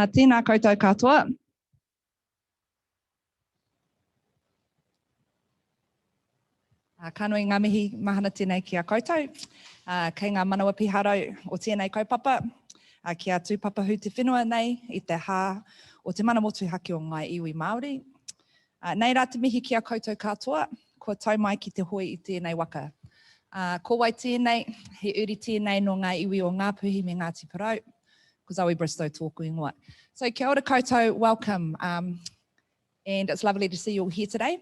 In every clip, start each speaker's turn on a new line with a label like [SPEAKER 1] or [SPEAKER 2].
[SPEAKER 1] Tēnā koutou katoa. Ka nui ngā mihi mahana tēnei ki a koutou. Kei ngā manawa piharau o tēnei kaupapa, ki a tūpapa hu te whenua nei i te hā o te mana motu haki o ngai iwi Maori. Nei rā te mihi ki a koutou katoa, kua tau mai ki te hoi i tēnei waka. Ko wai tēnei, he uri tēnei no ngā iwi o ngā puhi me ngā tiparau, ko Zoe Bristowe tōku ingoa. So kia ora koutou, welcome. And it's lovely to see you all here today.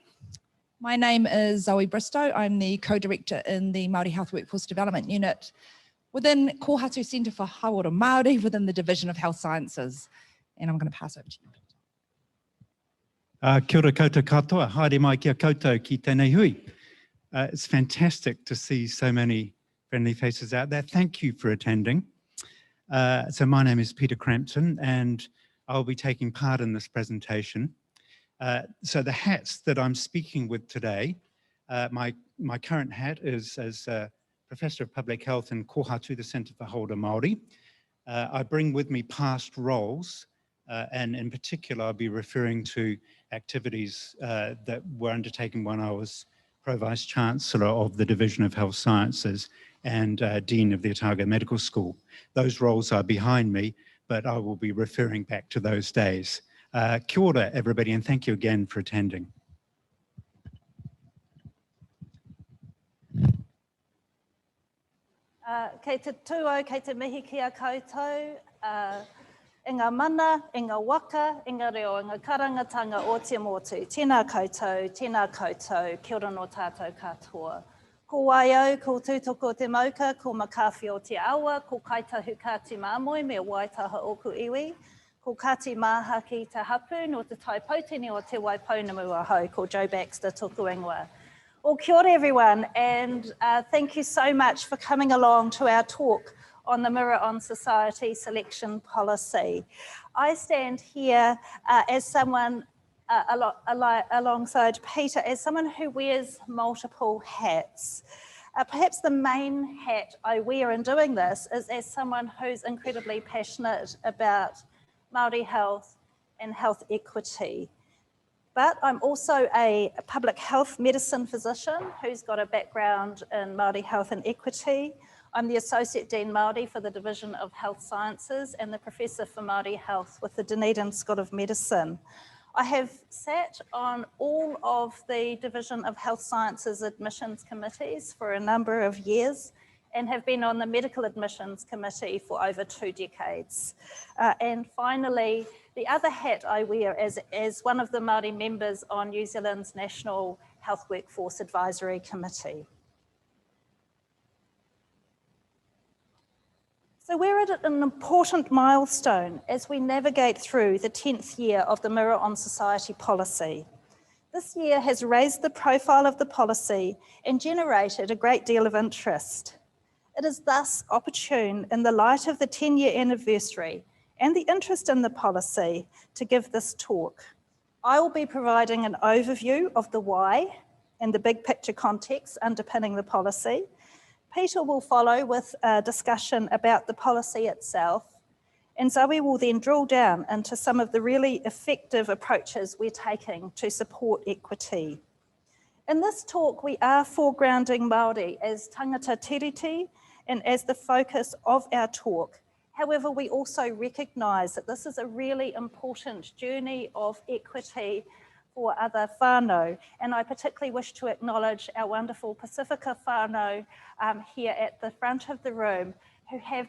[SPEAKER 1] My name is Zoe Bristowe. I'm the co-director in the Māori Health Workforce Development Unit within Kohatu Centre for Hauora Māori within the Division of Health Sciences. And I'm going to pass over to you.
[SPEAKER 2] Kia ora koutou katoa, haere mai kia koutou ki tēnei hui. It's fantastic to see so many friendly faces out there. Thank you for attending. So my name is Peter Crampton and I'll be taking part in this presentation. So the hats that I'm speaking with today, my current hat is as Professor of Public Health in Kohatu, the Centre for Hauora Māori. I bring with me past roles and in particular I'll be referring to activities that were undertaken when I was Pro Vice Chancellor of the Division of Health Sciences and Dean of the Otago Medical School. Those roles are behind me, but I will be referring back to those days. Kia ora, everybody, and thank you again for attending.
[SPEAKER 3] Kei te tūau, kei te mihi ki a koutou, i ngā mana, i ngā waka, i ngā reo, i ngā karangatanga o te motu. Tēnā koutou, kia ora no tātou katoa. Ko waiau, ko tūtoko o te mauka, ko makawhi o te awa, ko kaitahu ka te māmoe me waitaha oku iwi, ko kati maha ki te hapu no te taipautini o te waipounamu ahau, ko Joe Baxter tōku ingoa. Well, kia ora everyone, and thank you so much for coming along to our talk on the Mirror on Society Selection Policy. I stand here as someone alongside Peter, as someone who wears multiple hats. Perhaps the main hat I wear in doing this is as someone who's incredibly passionate about Māori health and health equity. But I'm also a public health medicine physician who's got a background in Māori health and equity. I'm the Associate Dean Māori for the Division of Health Sciences and the Professor for Māori Health with the Dunedin School of Medicine. I have sat on all of the Division of Health Sciences admissions committees for a number of years and have been on the Medical Admissions Committee for over 2 decades. And finally, the other hat I wear as one of the Māori members on New Zealand's National Health Workforce Advisory Committee. So we're at an important milestone as we navigate through the 10th year of the Mirror on Society policy. This year has raised the profile of the policy and generated a great deal of interest. It is thus opportune in the light of the 10-year anniversary and the interest in the policy to give this talk. I will be providing an overview of the why and the big picture context underpinning the policy. Peter will follow with a discussion about the policy itself, and Zoe will then drill down into some of the really effective approaches we're taking to support equity. In this talk, we are foregrounding Māori as tangata tiriti and as the focus of our talk. However, we also recognise that this is a really important journey of equity for other whānau, and I particularly wish to acknowledge our wonderful Pacifica whānau here at the front of the room who have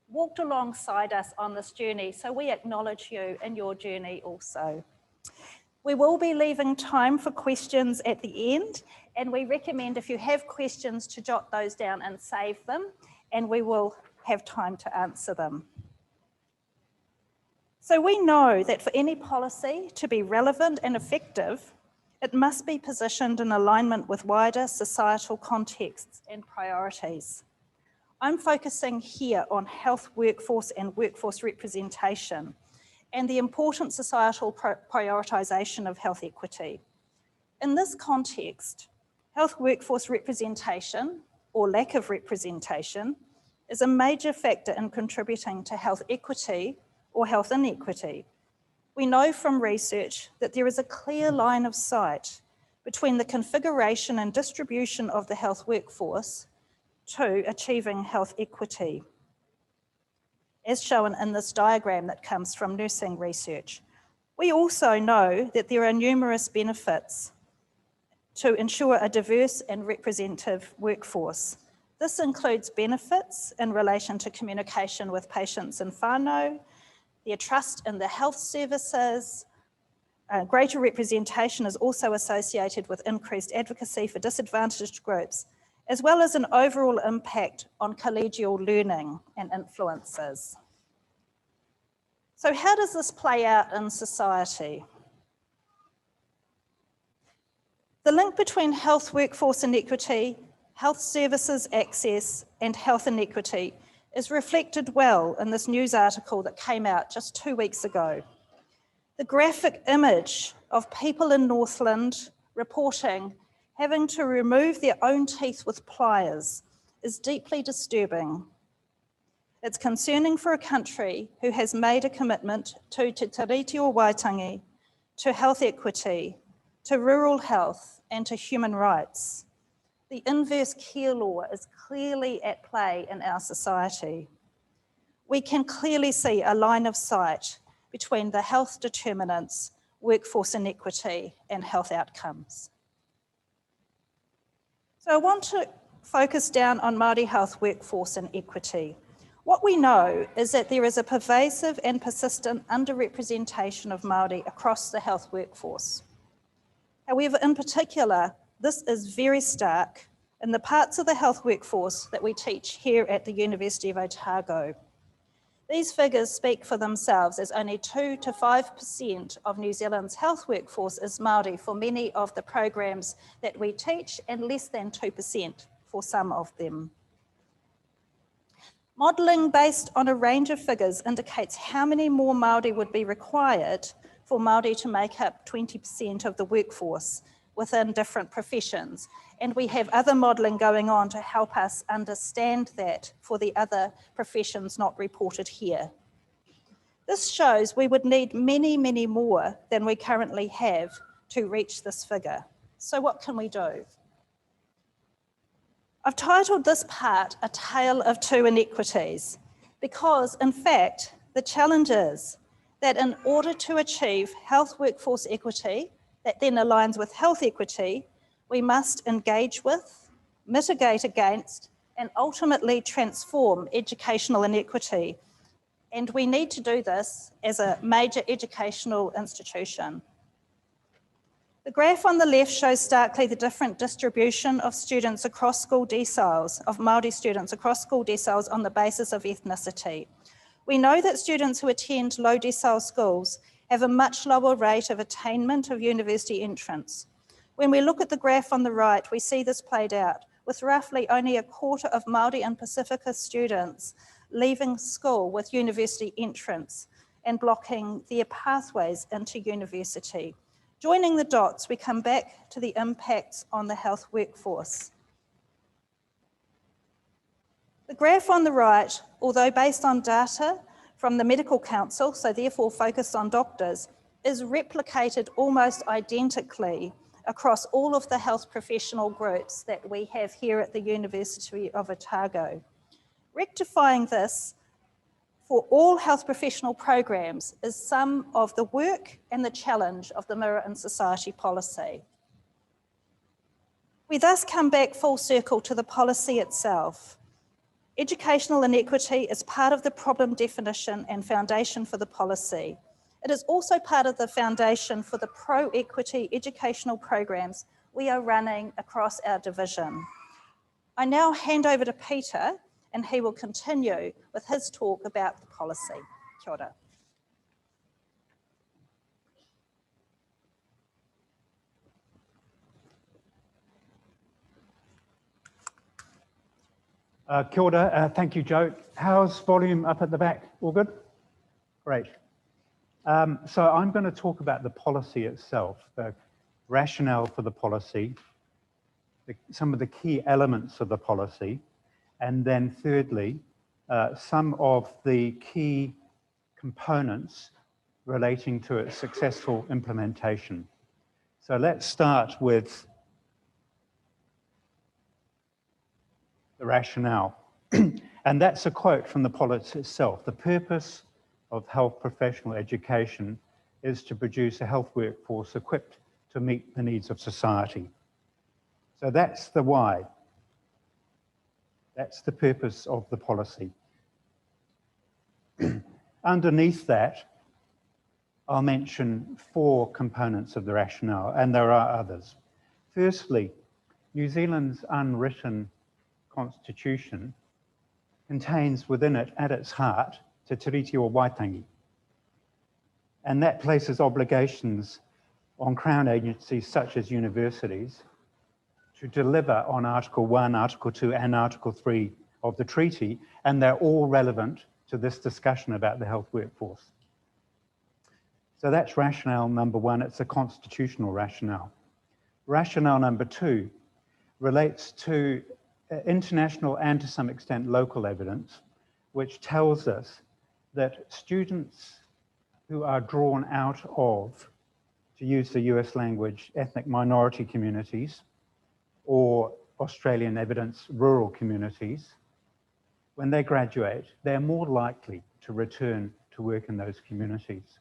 [SPEAKER 3] walked alongside us on this journey, so we acknowledge you in your journey also. We will be leaving time for questions at the end, and we recommend if you have questions to jot those down and save them, and we will have time to answer them. So we know that for any policy to be relevant and effective, it must be positioned in alignment with wider societal contexts and priorities. I'm focusing here on health workforce and workforce representation and the important societal prioritisation of health equity. In this context, health workforce representation, or lack of representation, is a major factor in contributing to health equity or health inequity. We know from research that there is a clear line of sight between the configuration and distribution of the health workforce to achieving health equity, as shown in this diagram that comes from nursing research. We also know that there are numerous benefits to ensure a diverse and representative workforce. This includes benefits in relation to communication with patients and whānau, their trust in the health services. Greater representation is also associated with increased advocacy for disadvantaged groups, as well as an overall impact on collegial learning and influences. So how does this play out in society? The link between health workforce inequity, health services access, and health inequity is reflected well in this news article that came out just 2 weeks ago. The graphic image of people in Northland reporting having to remove their own teeth with pliers is deeply disturbing. It's concerning for a country who has made a commitment to Te Tiriti o Waitangi, to health equity, to rural health, and to human rights. The inverse care law is clearly at play in our society. We can clearly see a line of sight between the health determinants, workforce inequity, and health outcomes. So I want to focus down on Māori health workforce inequity. What we know is that there is a pervasive and persistent underrepresentation of Māori across the health workforce. However, in particular, this is very stark in the parts of the health workforce that we teach here at the University of Otago. These figures speak for themselves, as only 2 to 5% of New Zealand's health workforce is Māori for many of the programs that we teach, and less than 2% for some of them. Modelling based on a range of figures indicates how many more Māori would be required for Māori to make up 20% of the workforce within different professions. And we have other modelling going on to help us understand that for the other professions not reported here. This shows we would need many, many more than we currently have to reach this figure. So what can we do? I've titled this part A Tale of Two Inequities, because in fact, the challenge is that in order to achieve health workforce equity that then aligns with health equity, we must engage with, mitigate against, and ultimately transform educational inequity. And we need to do this as a major educational institution. The graph on the left shows starkly the different distribution of students across school deciles, of Māori students across school deciles on the basis of ethnicity. We know that students who attend low decile schools have a much lower rate of attainment of university entrance. When we look at the graph on the right, we see this played out, with roughly only a quarter of Māori and Pacifica students leaving school with university entrance and blocking their pathways into university. Joining the dots, we come back to the impacts on the health workforce. The graph on the right, although based on data from the Medical Council, so therefore focused on doctors, is replicated almost identically across all of the health professional groups that we have here at the University of Otago. Rectifying this for all health professional programs is some of the work and the challenge of the Mirror in Society policy. We thus come back full circle to the policy itself. Educational inequity is part of the problem definition and foundation for the policy. It is also part of the foundation for the pro-equity educational programs we are running across our division. I now hand over to Peter, and he will continue with his talk about the policy. Kia ora.
[SPEAKER 2] Kia ora, thank you, Joe. How's volume up at the back? All good? Great. So I'm going to talk about the policy itself, the rationale for the policy, some of the key elements of the policy, and then thirdly, some of the key components relating to its successful implementation. So let's start with the rationale. And that's a quote from the policy itself. The purpose of health professional education is to produce a health workforce equipped to meet the needs of society. So that's the why. That's the purpose of the policy. Underneath that, I'll mention 4 components of the rationale, and there are others. Firstly, New Zealand's unwritten constitution contains within it, at its heart, te tiriti o Waitangi. And that places obligations on Crown agencies such as universities to deliver on Article 1, Article 2, and Article 3 of the treaty, and they're all relevant to this discussion about the health workforce. So that's rationale number 1, it's a constitutional rationale. Rationale number 2 relates to international and to some extent local evidence, which tells us that students who are drawn out of, to use the US language, ethnic minority communities, or Australian evidence, rural communities, when they graduate, they're more likely to return to work in those communities.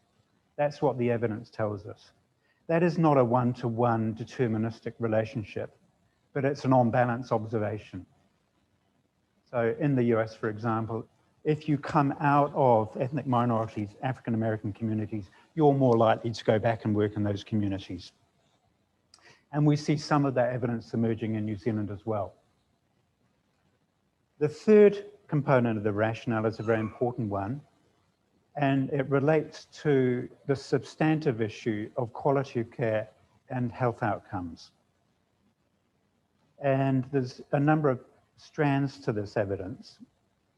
[SPEAKER 2] That's what the evidence tells us. That is not a one-to-one deterministic relationship, but it's an on-balance observation. So in the US, for example, if you come out of ethnic minorities, African American communities, you're more likely to go back and work in those communities. And we see some of that evidence emerging in New Zealand as well. The third component of the rationale is a very important one, and it relates to the substantive issue of quality of care and health outcomes. And there's a number of strands to this evidence.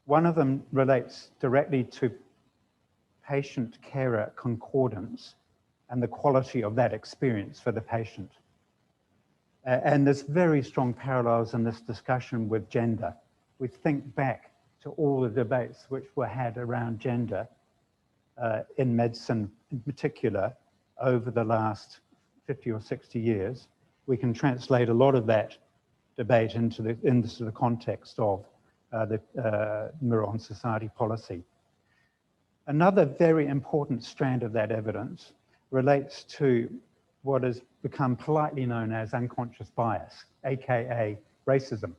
[SPEAKER 2] One of them relates directly to patient-carer concordance and the quality of that experience for the patient. And there's very strong parallels in this discussion with gender. We think back to all the debates which were had around gender in medicine in particular over the last 50 or 60 years. We can translate a lot of that debate into the context of the Mirror on Society policy. Another very important strand of that evidence relates to what has become politely known as unconscious bias, aka racism.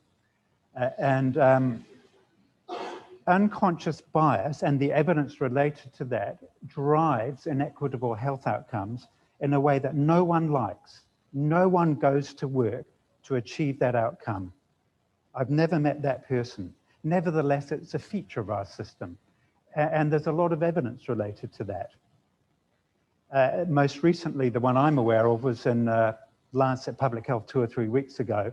[SPEAKER 2] Unconscious bias and the evidence related to that drives inequitable health outcomes in a way that no one likes. No one goes to work to achieve that outcome. I've never met that person. Nevertheless, it's a feature of our system. And there's a lot of evidence related to that. Most recently, the one I'm aware of was in Lancet Public Health 2 or 3 weeks ago,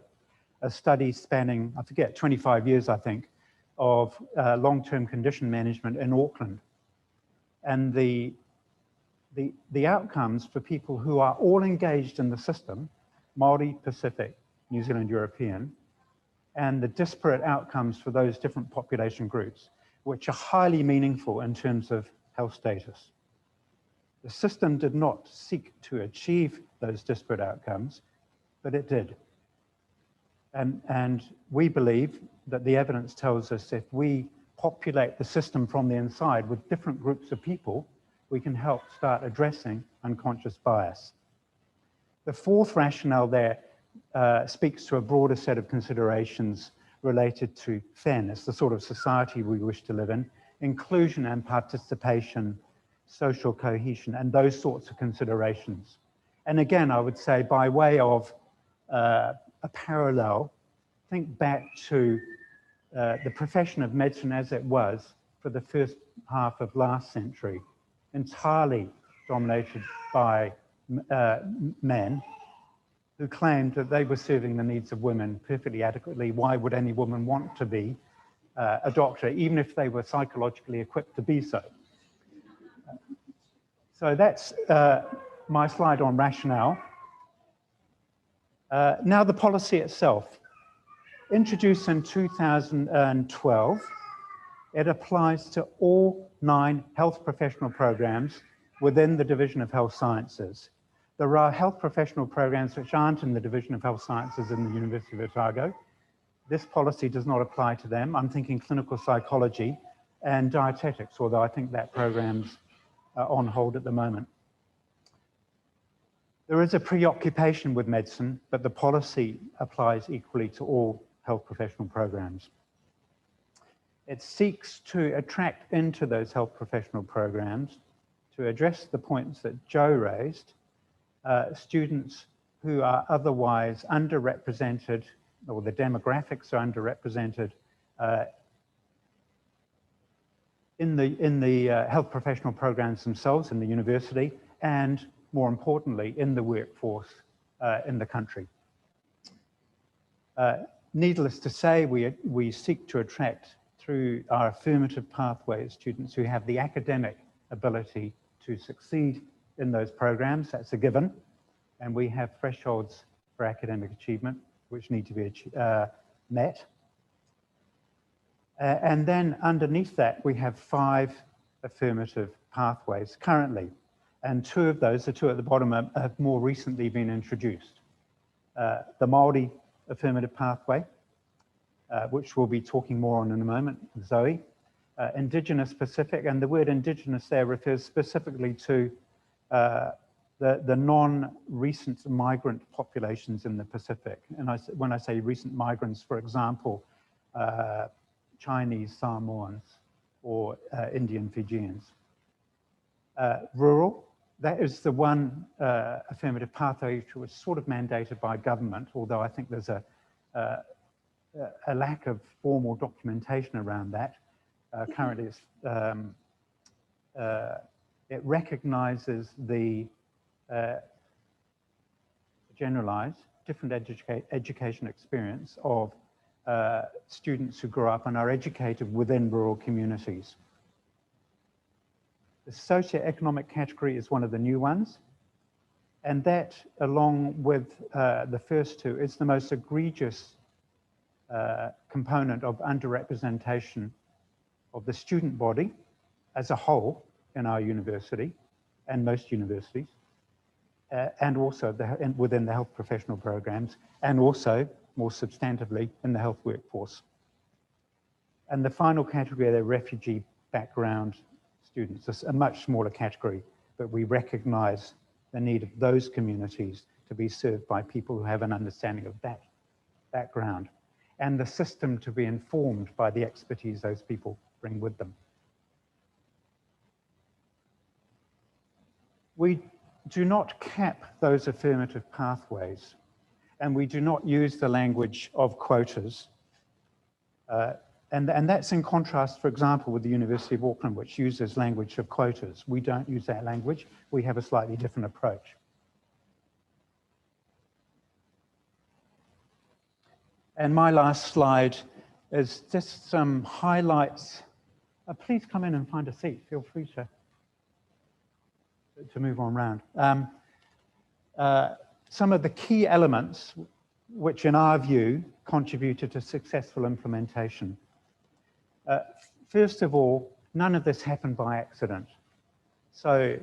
[SPEAKER 2] a study spanning, I forget, 25 years, I think, of long-term condition management in Auckland. And the outcomes for people who are all engaged in the system, Maori, Pacific, New Zealand, European, and the disparate outcomes for those different population groups, which are highly meaningful in terms of health status. The system did not seek to achieve those disparate outcomes, but it did. And we believe that the evidence tells us if we populate the system from the inside with different groups of people, we can help start addressing unconscious bias. The fourth rationale there speaks to a broader set of considerations related to fairness, the sort of society we wish to live in, inclusion and participation, social cohesion, and those sorts of considerations. And again, I would say by way of a parallel, think back to the profession of medicine as it was for the first half of last century, entirely dominated by men who claimed that they were serving the needs of women perfectly adequately. Why would any woman want to be a doctor, even if they were psychologically equipped to be so? So that's my slide on rationale. Now the policy itself. Introduced in 2012, It applies to all 9 health professional programs within the Division of Health Sciences. There are health professional programs which aren't in the Division of Health Sciences in the University of Otago. This policy does not apply to them. I'm thinking clinical psychology and dietetics, although I think that program's on hold at the moment. There is a preoccupation with medicine, but the policy applies equally to all health professional programs. It seeks to attract into those health professional programs, to address the points that Joe raised, students who are otherwise underrepresented, or the demographics are underrepresented in the health professional programs themselves in the university, and more importantly, in the workforce in the country. Needless to say, we seek to attract through our affirmative pathways students who have the academic ability to succeed in those programs. That's a given. And we have thresholds for academic achievement which need to be met. And then underneath that, we have 5 affirmative pathways currently. And 2 of those, the 2 at the bottom, have more recently been introduced. The Maori affirmative pathway, which we'll be talking more on in a moment, Zoe. Indigenous Pacific, and the word Indigenous there refers specifically to the non-recent migrant populations in the Pacific. And when I say recent migrants, for example, Chinese Samoans or Indian Fijians. Rural, that is the one affirmative pathway which was sort of mandated by government, although I think there's a lack of formal documentation around that. Currently, it recognizes the generalized, different education experience of students who grow up and are educated within rural communities. The socioeconomic category is one of the new ones, and that, along with the first 2, is the most egregious component of underrepresentation of the student body as a whole in our university and most universities, and also within the health professional programs, and also more substantively in the health workforce. And the final category are the refugee background students. It's a much smaller category, but we recognize the need of those communities to be served by people who have an understanding of that background, and the system to be informed by the expertise those people bring with them. We do not cap those affirmative pathways, and we do not use the language of quotas. And that's in contrast, for example, with the University of Auckland, which uses language of quotas. We don't use that language. We have a slightly different approach. And my last slide is just some highlights. Please come in and find a seat. Feel free to move on around. Some of the key elements which, in our view, contributed to successful implementation. First of all, none of this happened by accident. So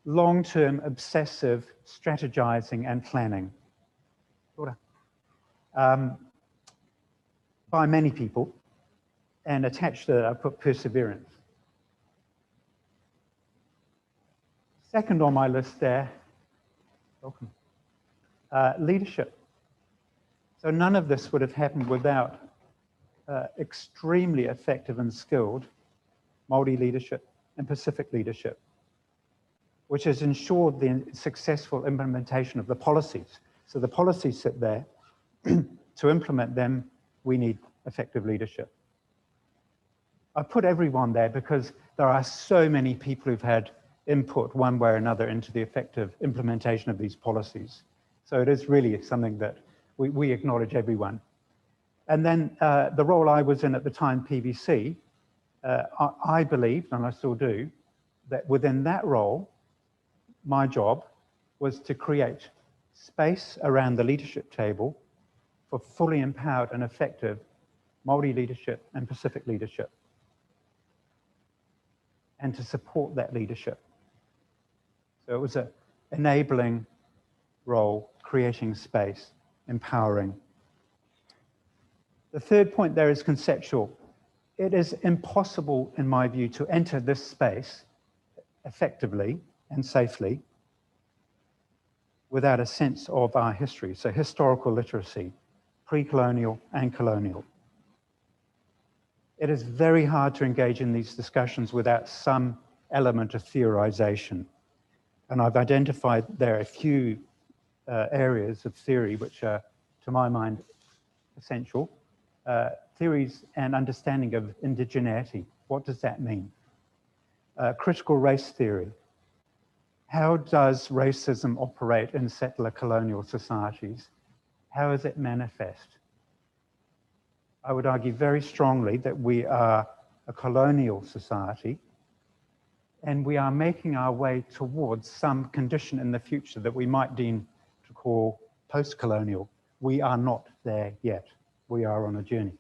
[SPEAKER 2] long-term obsessive strategizing and planning. By many people, and attached to that I put perseverance. Second on my list there, welcome, leadership. So none of this would have happened without extremely effective and skilled Maori leadership and Pacific leadership, which has ensured the successful implementation of the policies. So the policies sit there. To implement them, we need effective leadership. I put everyone there because there are so many people who've had input one way or another into the effective implementation of these policies. So it is really something that we acknowledge everyone. And then the role I was in at the time, PVC, I believed, and I still do, that within that role, my job was to create space around the leadership table for fully empowered and effective Maori leadership and Pacific leadership. and to support that leadership. So it was an enabling role, creating space, empowering. The third point there is conceptual. It is impossible, in my view, to enter this space effectively and safely without a sense of our history. So historical literacy, pre-colonial and colonial. It is very hard to engage in these discussions without some element of theorization. And I've identified there a few areas of theory which are, to my mind, essential. Theories and understanding of indigeneity. What does that mean? Critical race theory. How does racism operate in settler colonial societies? How is it manifest? I would argue very strongly that we are a colonial society and we are making our way towards some condition in the future that we might deem to call post-colonial. We are not there yet. We are on a journey.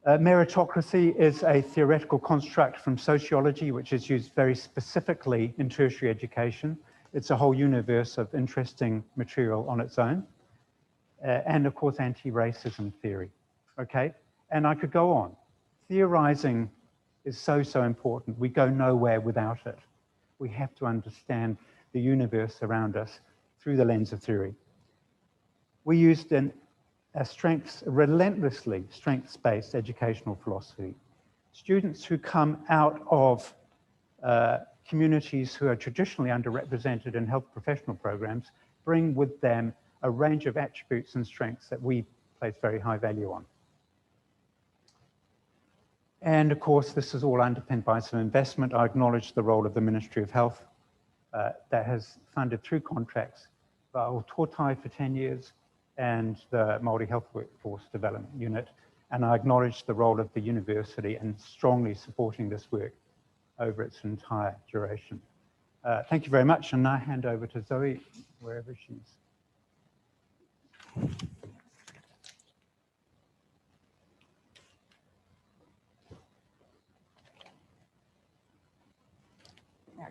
[SPEAKER 2] Meritocracy is a theoretical construct from sociology, which is used very specifically in tertiary education. It's a whole universe of interesting material on its own. And of course, anti-racism theory, okay? And I could go on. Theorizing is so important. We go nowhere without it. We have to understand the universe around us through the lens of theory. We used a relentlessly strengths-based educational philosophy. Students who come out of communities who are traditionally underrepresented in health professional programs bring with them a range of attributes and strengths that we place very high value on. And of course, this is all underpinned by some investment. I acknowledge the role of the Ministry of Health that has funded through contracts Balloting for 10 years and the Maori Health Workforce Development Unit. And I acknowledge the role of the university in strongly supporting this work over its entire duration. Thank you very much, and now I hand over to Zoe, wherever she's.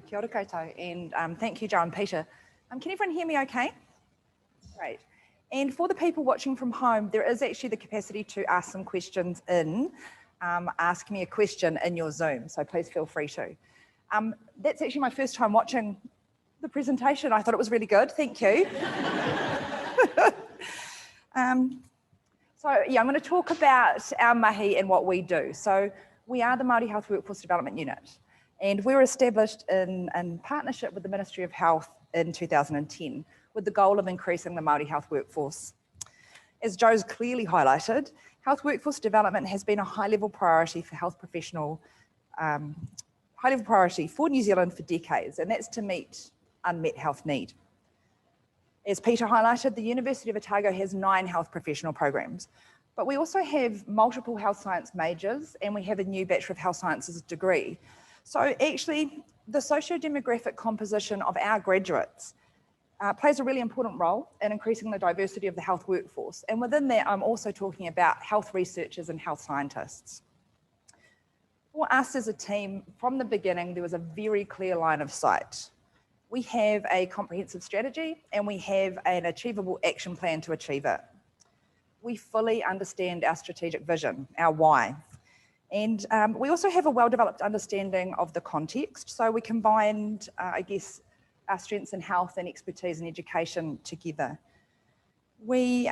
[SPEAKER 1] Kia ora koutou, and thank you, Joe and Peter. Can everyone hear me okay? Great. And for the people watching from home, there is actually the capacity to ask some questions in. Ask me a question in your Zoom, so please feel free to. That's actually my first time watching the presentation. I thought it was really good, thank you. So yeah, I'm going to talk about our mahi and what we do. So we are the Maori Health Workforce Development Unit, and we were established in partnership with the Ministry of Health in 2010 with the goal of increasing the Maori health workforce. As Joe's clearly highlighted, health workforce development has been a high-level priority for health professional, high-level priority for New Zealand for decades, and that's to meet unmet health need. As Peter highlighted, the University of Otago has 9 health professional programs, but we also have multiple health science majors and we have a new Bachelor of Health Sciences degree. So actually, the socio-demographic composition of our graduates plays a really important role in increasing the diversity of the health workforce. And within that, I'm also talking about health researchers and health scientists. For us as a team, from the beginning, there was a very clear line of sight. We have a comprehensive strategy and we have an achievable action plan to achieve it. We fully understand our strategic vision, our why. And we also have a well-developed understanding of the context. So we combined, I guess, our strengths in health and expertise in education together. We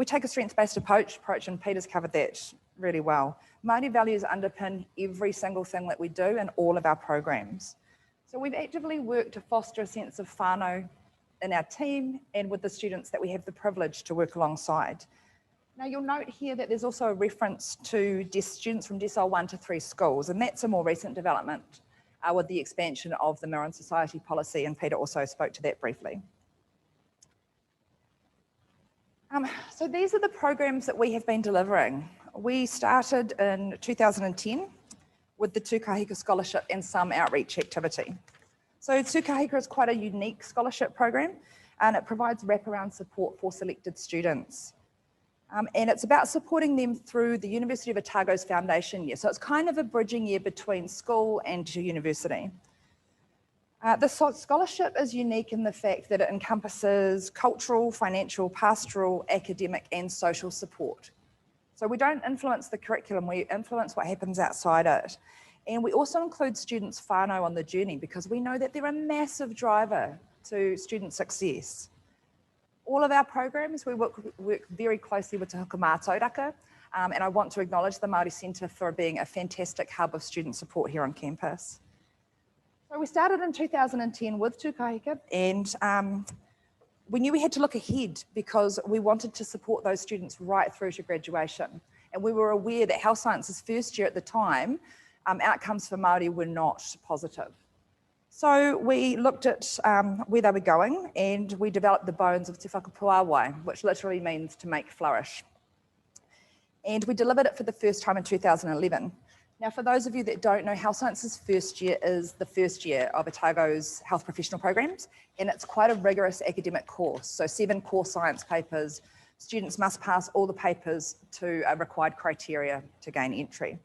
[SPEAKER 1] take a strengths-based approach, and Peter's covered that really well. Māori values underpin every single thing that we do in all of our programs. So we've actively worked to foster a sense of whānau in our team and with the students that we have the privilege to work alongside. Now you'll note here that there's also a reference to students from Decile 1 to 3 schools, and that's a more recent development with the expansion of the Mirror on Society policy, and Peter also spoke to that briefly. So these are the programs that we have been delivering. We started in 2010 with the Tukahika scholarship and some outreach activity. So Tukahika is quite a unique scholarship program, and it provides wraparound support for selected students. And it's about supporting them through the University of Otago's foundation year. So it's kind of a bridging year between school and to university. The scholarship is unique in the fact that it encompasses cultural, financial, pastoral, academic, and social support. So we don't influence the curriculum, we influence what happens outside it. And we also include students whānau on the journey because we know that they're a massive driver to student success. All of our programs, we work very closely with Te Huka Mātauraka, and I want to acknowledge the Māori Centre for being a fantastic hub of student support here on campus. So we started in 2010 with Tukahika, and we knew we had to look ahead because we wanted to support those students right through to graduation. And we were aware that health sciences first year at the time, outcomes for Māori were not positive. So we looked at where they were going and we developed the bones of Te Whakapuāwai, which literally means to make flourish. And we delivered it for the first time in 2011. Now, for those of you that don't know, health sciences first year is the first year of Otago's health professional programs, and it's quite a rigorous academic course. So 7 core science papers, students must pass all the papers to a required criteria to gain entry.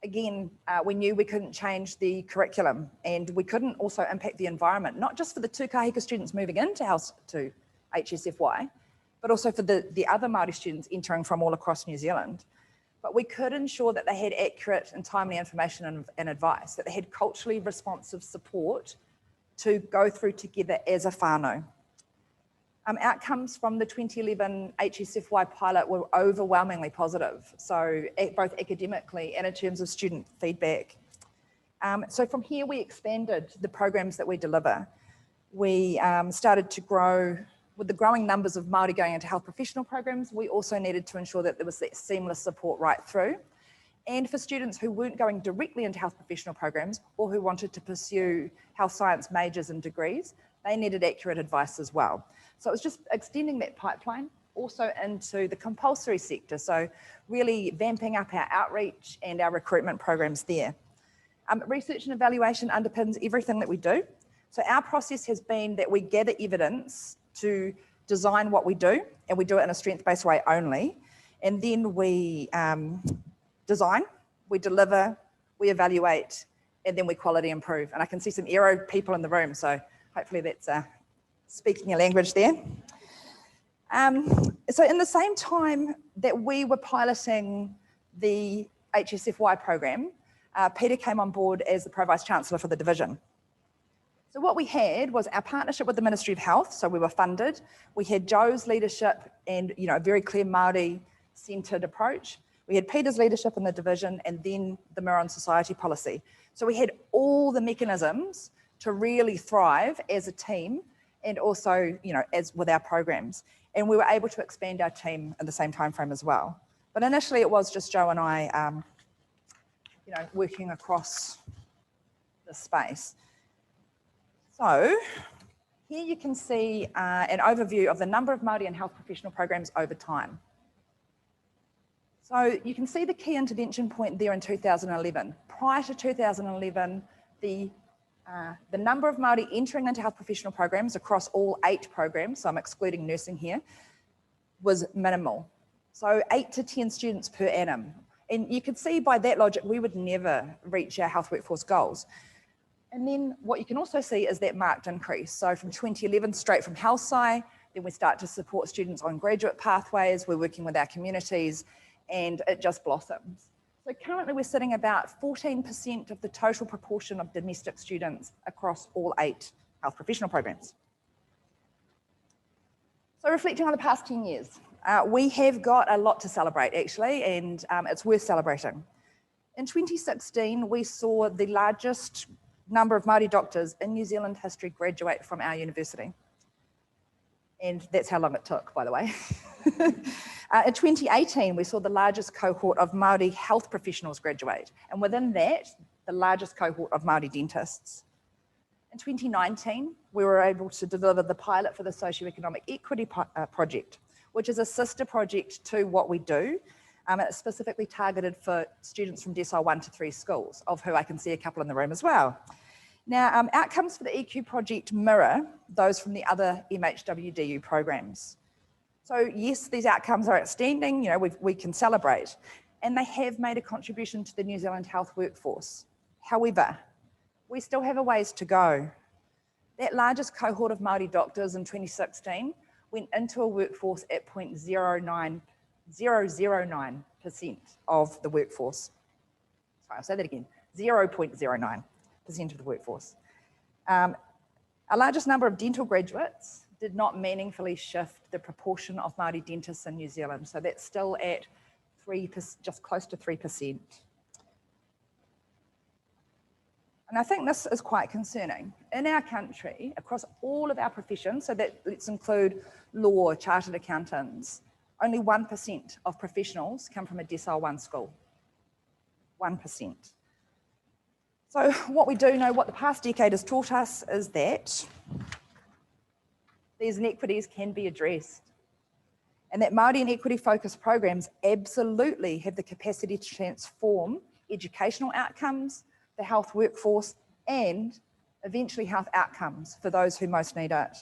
[SPEAKER 1] Again, we knew we couldn't change the curriculum and we couldn't also impact the environment, not just for the Tukahika students moving into HSFY, but also for the other Māori students entering from all across New Zealand. But we could ensure that they had accurate and timely information and advice, that they had culturally responsive support to go through together as a whānau. Outcomes from the 2011 HSFY pilot were overwhelmingly positive, so both academically and in terms of student feedback. So from here we expanded the programs that we deliver. We started to grow. With the growing numbers of Māori going into health professional programs, we also needed to ensure that there was that seamless support right through. And for students who weren't going directly into health professional programs or who wanted to pursue health science majors and degrees, they needed accurate advice as well. So it was just extending that pipeline also into the compulsory sector. So really vamping up our outreach and our recruitment programs there. Research and evaluation underpins everything that we do. So our process has been that we gather evidence to design what we do, and we do it in a strength-based way only. And then we design, we deliver, we evaluate, and then we quality improve. And I can see some aero people in the room, so hopefully that's speaking a language there. So in the same time that we were piloting the HSFY program, Peter came on board as the Pro-Vice Chancellor for the division. So what we had was our partnership with the Ministry of Health, so we were funded. We had Joe's leadership and a very clear Māori-centred approach. We had Peter's leadership in the division and then the Mirror on Society policy. So we had all the mechanisms to really thrive as a team and also, as with our programs. And we were able to expand our team in the same time frame as well. But initially it was just Joe and I, working across the space. So here you can see an overview of the number of Māori and health professional programs over time. So you can see the key intervention point there in 2011. Prior to 2011, the number of Māori entering into health professional programs across all 8 programs, so I'm excluding nursing here, was minimal. So 8 to 10 students per annum. And you can see by that logic, we would never reach our health workforce goals. And then what you can also see is that marked increase. So from 2011, straight from health sci, then we start to support students on graduate pathways. We're working with our communities and it just blossoms. So currently we're sitting about 14% of the total proportion of domestic students across all 8 health professional programs. So reflecting on the past 10 years, we have got a lot to celebrate actually, and it's worth celebrating. In 2016, we saw the largest number of Māori doctors in New Zealand history graduate from our university. And that's how long it took, by the way. In 2018, we saw the largest cohort of Māori health professionals graduate. And within that, the largest cohort of Māori dentists. In 2019, we were able to deliver the pilot for the Socioeconomic Equity Project, which is a sister project to what we do. It's specifically targeted for students from decile 1 to 3 schools, of who I can see a couple in the room as well. Now, outcomes for the EQ project mirror those from the other MHWDU programs. So yes, these outcomes are outstanding, you know, we can celebrate, and they have made a contribution to the New Zealand health workforce. However, we still have a ways to go. That largest cohort of Maori doctors in 2016 went into a workforce at 0.009% of the workforce. Sorry, I'll say that again, 0.09% of the workforce. Our largest number of dental graduates did not meaningfully shift the proportion of Maori dentists in New Zealand. So that's still at 3%, just close to 3%. And I think this is quite concerning. In our country, across all of our professions, so that let's include law, chartered accountants, only 1% of professionals come from a Decile 1 school. 1%. So what we do know, what the past decade has taught us, is that these inequities can be addressed, and that Māori inequity focused programs absolutely have the capacity to transform educational outcomes, the health workforce, and eventually health outcomes for those who most need it.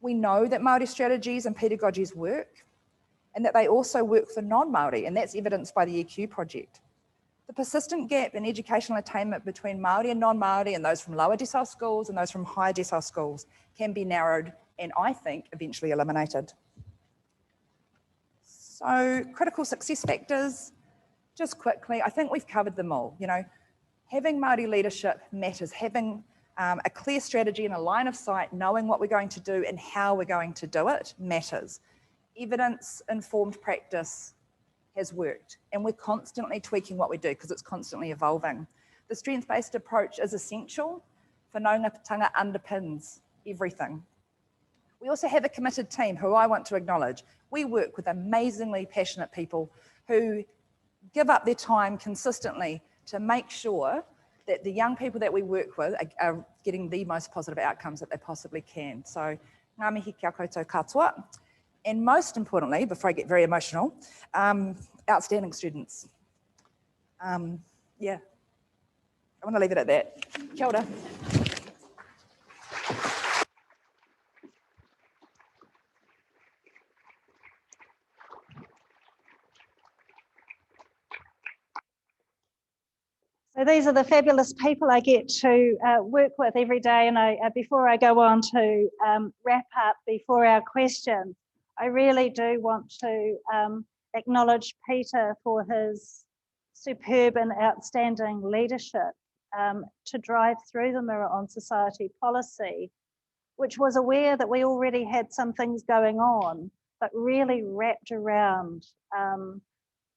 [SPEAKER 1] We know that Māori strategies and pedagogies work, and that they also work for non-Māori, and that's evidenced by the EQ project. The persistent gap in educational attainment between Māori and non-Māori, and those from lower decile schools and those from higher decile schools, can be narrowed and I think eventually eliminated. So critical success factors, just quickly, I think we've covered them all. You know, having Māori leadership matters, having a clear strategy and a line of sight, knowing what we're going to do and how we're going to do it matters. Evidence-informed practice has worked, and we're constantly tweaking what we do because it's constantly evolving. The strengths-based approach is essential, whanaungatanga underpins everything. We also have a committed team who I want to acknowledge. We work with amazingly passionate people who give up their time consistently to make sure that the young people that we work with are getting the most positive outcomes that they possibly can. So, ngā mihi kia koutou katoa. And most importantly, before I get very emotional, outstanding students. Yeah, I want to leave it at that. Kia ora.
[SPEAKER 3] So these are the fabulous people I get to work with every day. And before I go on to wrap up, before our questions, I really do want to acknowledge Peter for his superb and outstanding leadership to drive through the Mirror on Society policy, which was aware that we already had some things going on, but really wrapped around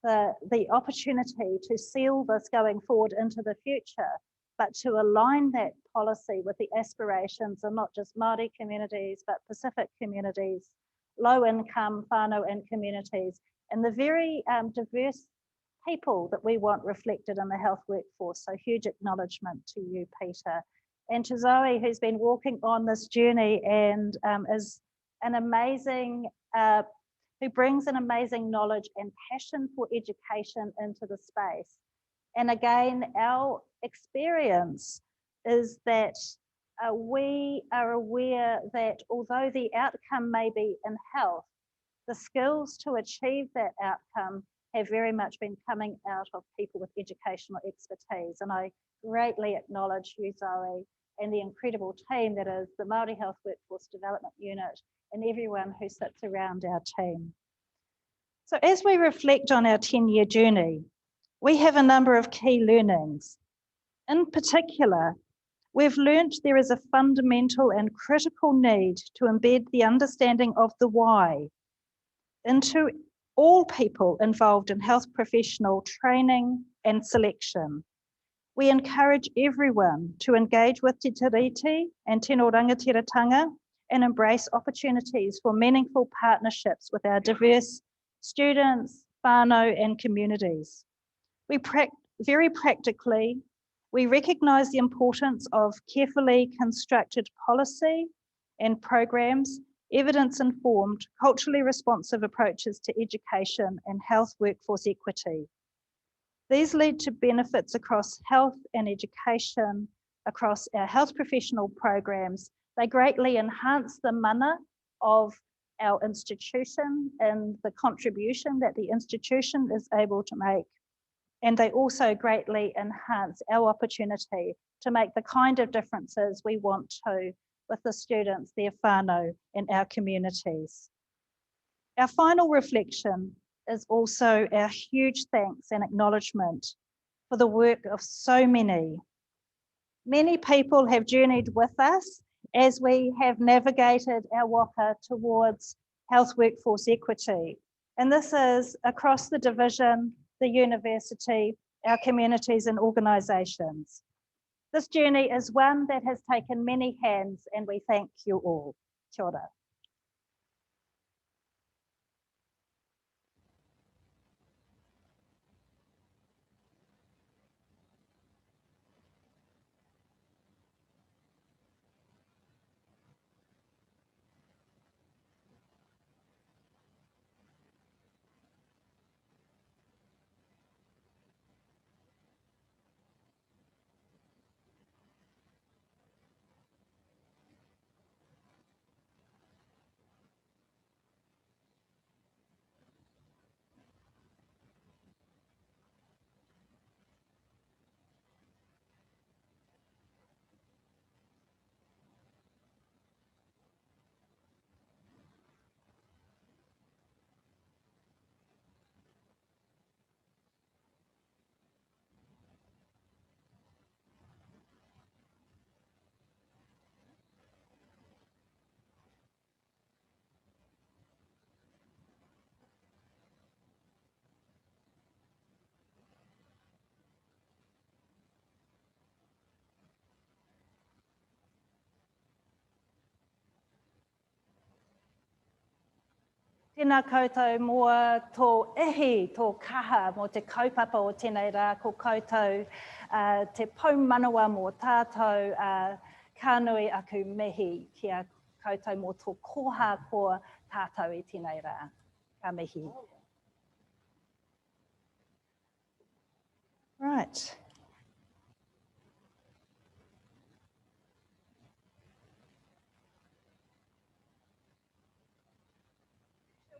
[SPEAKER 3] the opportunity to seal this going forward into the future, but to align that policy with the aspirations of not just Māori communities, but Pacific communities, low income, whānau and communities, and the very diverse people that we want reflected in the health workforce. So huge acknowledgement to you, Peter. And to Zoe, who's been walking on this journey and is an amazing, who brings an amazing knowledge and passion for education into the space. And again, our experience is that we are aware that although the outcome may be in health, the skills to achieve that outcome have very much been coming out of people with educational expertise. And I greatly acknowledge you, Zoe, and the incredible team that is the Māori Health Workforce Development Unit and everyone who sits around our team. So as we reflect on our 10-year journey, we have a number of key learnings. In particular, we've learnt there is a fundamental and critical need to embed the understanding of the why into all people involved in health professional training and selection. We encourage everyone to engage with te tiriti and tino rangatiratanga and embrace opportunities for meaningful partnerships with our diverse students, whānau and communities. Very practically, we recognise the importance of carefully constructed policy and programs, evidence-informed, culturally responsive approaches to education and health workforce equity. These lead to benefits across health and education, across our health professional programs. They greatly enhance the mana of our institution and the contribution that the institution is able to make. And they also greatly enhance our opportunity to make the kind of differences we want to with the students, their whānau, and our communities. Our final reflection is also our huge thanks and acknowledgement for the work of so many. Many people have journeyed with us as we have navigated our waka towards health workforce equity. And this is across the division, the university, our communities and organisations. This journey is one that has taken many hands, and we thank you all. Kia ora. Tēnā koutou mua tō ihi, tō kaha, mo te kaupapa o tēnei rā, ko koutou te paumanawa mō tātou kānui aku mihi, kia koutou mō tō koha ko tātou i tēnei rā. Ka mihi. Right.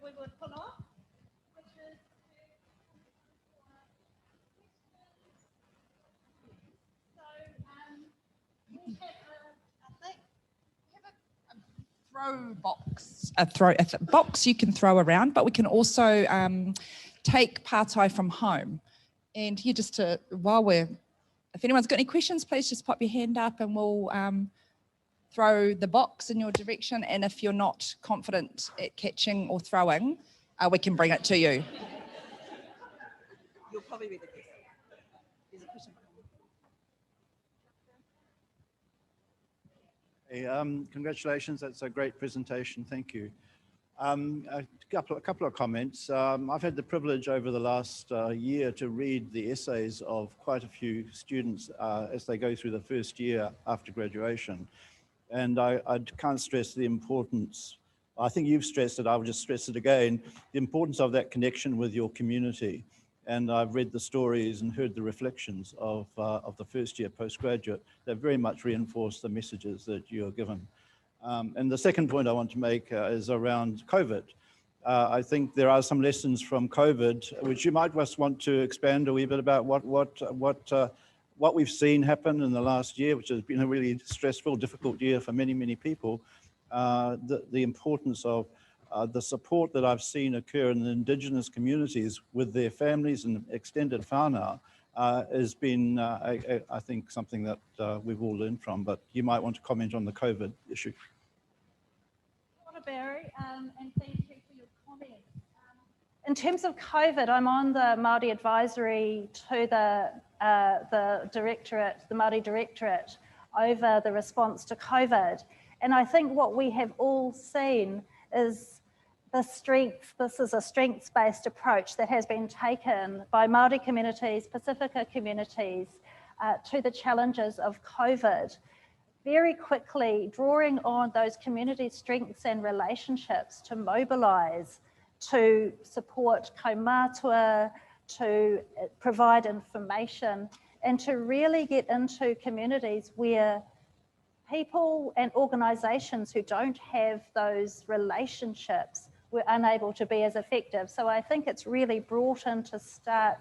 [SPEAKER 3] We would pull off, which is so we have
[SPEAKER 1] throw box, a box you can throw around, but we can also take pārtai from home. And here just to, if anyone's got any questions, please just pop your hand up and we'll throw the box in your direction. And if you're not confident at catching or throwing, we can bring it to you. You'll probably be the best. There's a question.
[SPEAKER 4] Hey, congratulations, that's a great presentation, thank you. A couple of comments. I've had the privilege over the last year to read the essays of quite a few students as they go through the first year after graduation. And I can't stress the importance, I think you've stressed it, I'll just stress it again, the importance of that connection with your community. And I've read the stories and heard the reflections of the first year postgraduate that very much reinforce the messages that you're given. And the second point I want to make is around COVID. I think there are some lessons from COVID, which you might just want to expand a wee bit about what we've seen happen in the last year, which has been a really stressful, difficult year for many, many people. The importance of the support that I've seen occur in the Indigenous communities with their families and extended whānau has been, I think, something that we've all learned from, but you might want to comment on the COVID issue.
[SPEAKER 3] Barry, and thank you for your comments. In terms of COVID, I'm on the Māori advisory to the directorate, the Māori directorate, over the response to COVID. And I think what we have all seen is the strength, this is a strengths-based approach that has been taken by Māori communities, Pacifica communities, to the challenges of COVID. Very quickly drawing on those community strengths and relationships to mobilise, to support kaumātua, to provide information, and to really get into communities where people and organisations who don't have those relationships were unable to be as effective. So I think it's really brought into stark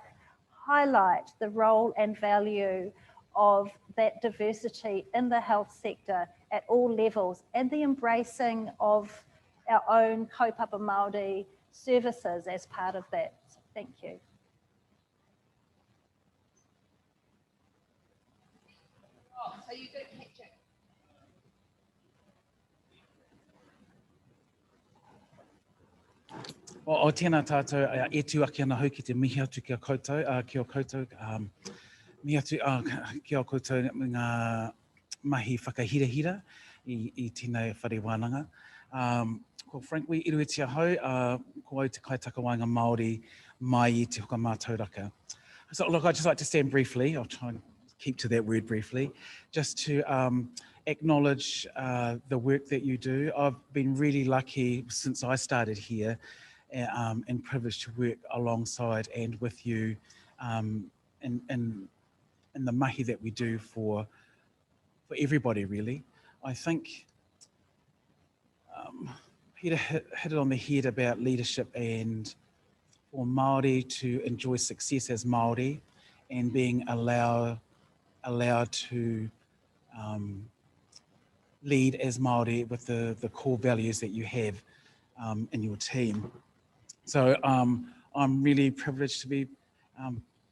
[SPEAKER 3] highlight the role and value of that diversity in the health sector at all levels, and the embracing of our own kaupapa Māori services as part of that. So thank you.
[SPEAKER 1] So you did picture.
[SPEAKER 5] O tēnā tātou e tu ake ana hau ki te mihi atu ki o koutou, mihi atu ki o koutou ngā mahi whakahirahira i tēnei whare wānanga. Ko Frank Wee iruetia hau, ko au te kaitakawainga Māori mai I te huka mātauraka. So look, I'd just like to stand briefly, I'll try and keep to that word briefly, just to acknowledge the work that you do. I've been really lucky since I started here and privileged to work alongside and with you in the mahi that we do for everybody, really. I think Peter hit it on the head about leadership and for Māori to enjoy success as Māori and being allowed to lead as Māori with the core values that you have in your team. So I'm really privileged to be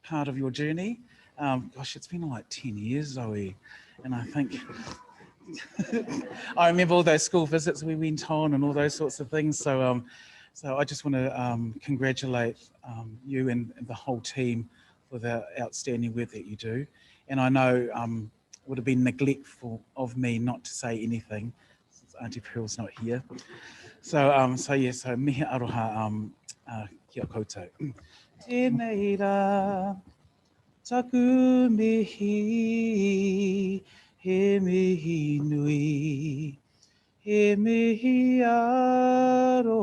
[SPEAKER 5] part of your journey. Gosh, it's been like 10 years, Zoe, and I think I remember all those school visits we went on and all those sorts of things. So so I just want to congratulate you and the whole team for the outstanding work that you do. And I know it would have been neglectful of me not to say anything since Auntie Pearl's not here. So so mihi aroha kia koutou. Tēnei rā, taku mihi, he mihi nui, he mihi aroha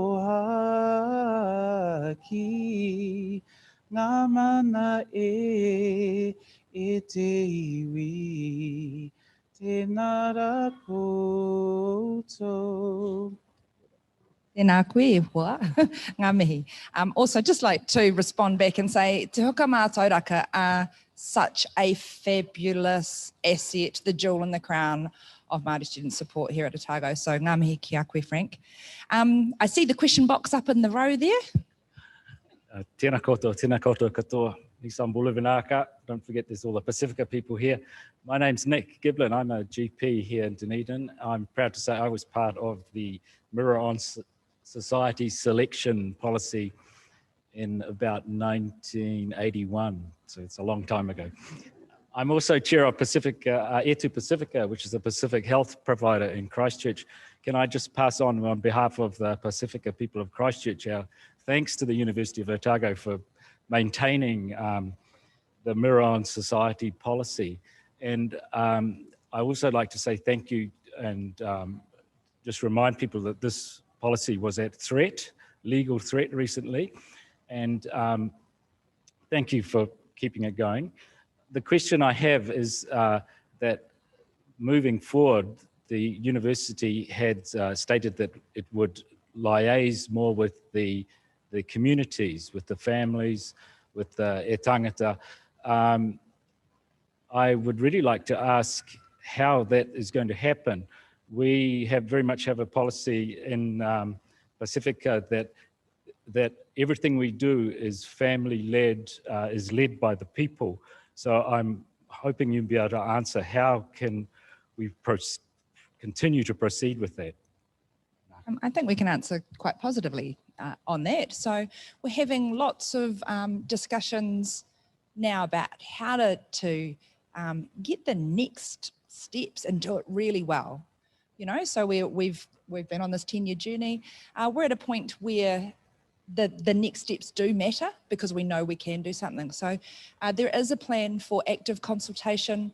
[SPEAKER 5] ki, ngā mana e te iwi, tēnā rā koutou.
[SPEAKER 1] Tēnā koe, hoa, ngā mihi. Also, just like to respond back and say, te huka mātauraka are such a fabulous asset, the jewel in the crown of Māori student support here at Otago. So ngā mihi ki a koe, Frank. I see the question box up in the row there.
[SPEAKER 6] Tēnā koutou katoa. Nisam Buluvinaka. Don't forget there's all the Pacifica people here. My name's Nick Giblin. I'm a GP here in Dunedin. I'm proud to say I was part of the Mirror on Society selection policy in about 1981. So it's a long time ago. I'm also chair of Pacifica, Etu Pacifica, which is a Pacific health provider in Christchurch. Can I just pass on behalf of the Pacifica people of Christchurch, our thanks to the University of Otago for maintaining the Mirror on Society policy. And I also like to say thank you and just remind people that this policy was at threat, legal threat recently. And thank you for keeping it going. The question I have is that moving forward, the university had stated that it would liaise more with the communities, with the families, with the e tangata. I would really like to ask how that is going to happen. We very much have a policy in Pacifica that everything we do is family-led, is led by the people. So I'm hoping you'll be able to answer how can we continue to proceed with that?
[SPEAKER 1] I think we can answer quite positively on that. So we're having lots of discussions now about how to get the next steps and do it really well. You know, so we've been on this 10-year journey. We're at a point where the next steps do matter because we know we can do something. So there is a plan for active consultation.